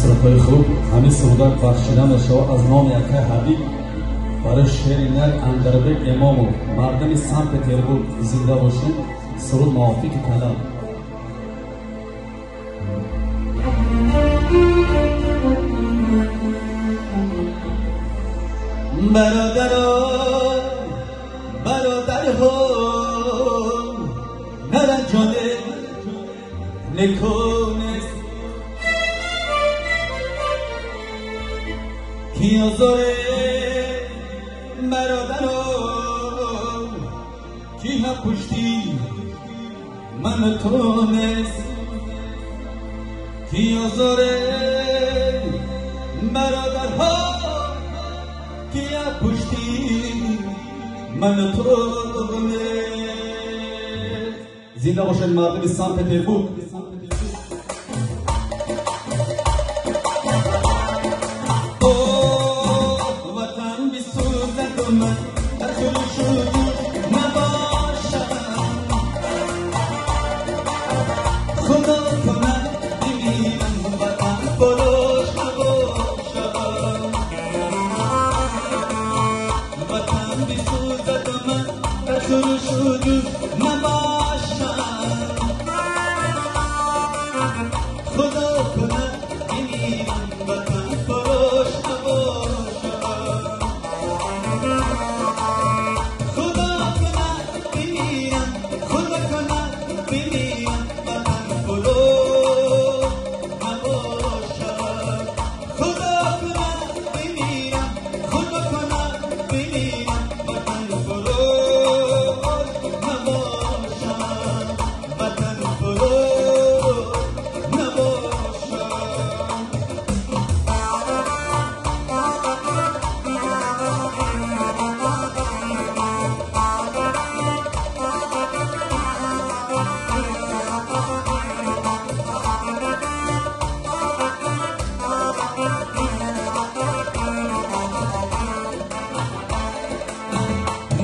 صدای خوب همین سرودک بخشیدن شما از نام یکه حبیب برای شعر نر اندربک امام و مردم سنت پترزبورگ زنده باشین. سرود موافق طلب. برادرها نرنجانه نکنست کی آزاره برادرها کی هم پشتی من تونست کی آزاره برادرها کی هم پشتی من تونست. زنده باشن مردم سنت پترزبورگ. وطن بسوزد و من دخل شد نباشم خدا کنم بمیرم وطن فروش نباشم. وطن بسوزد و من دخل شد نباشم خدا کنم بمیرم وطن فروش نباشم. خدا کنم بمیرم خدا کنم بمیرم وطن فروش نباشم. خدا کنم بمیرم خدا کنم بمیرم وطن فروش نباشم. وطن فروش نباشم.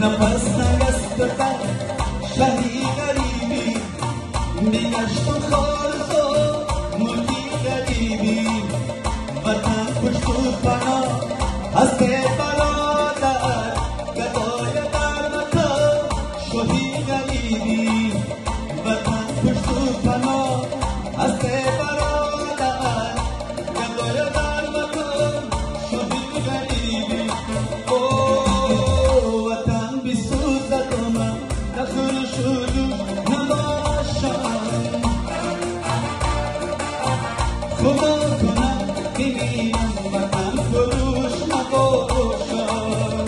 نفس نگستن شهی غریبی میگشت و خارز و ملکی غریبی وطن پشت و پناه هست برادر گدای در مکان شهی غریبی وطن پشت و پناه هست برادر گدای در مکان شهی غریبی. دخل شد نباشم خدا کنم بمیرم وطن فروش نباشم.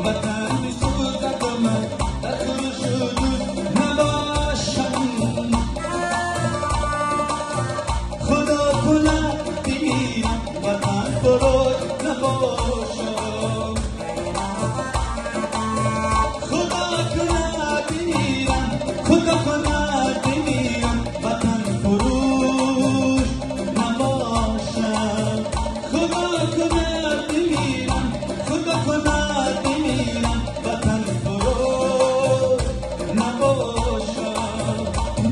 وطن بسوزد و من دخل شد نباشم خدا کنم بمیرم وطن فروش نباشم. خدا کنه بمیرم وطن فروش نباشم. خدا کنه بمیرم خدا کنه بمیرم وطن فروش نباشم.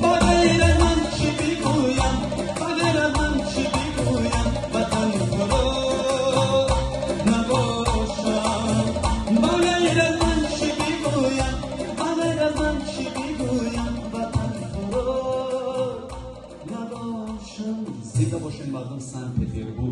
بغیر من چی بگویم بغیر من چی بگویم وطن فروش نباشم. بغیر من چی بگویم بغیر من چی بگویم وطن فروش نباشم. زنده باشین مردم سنت پترزبورگ.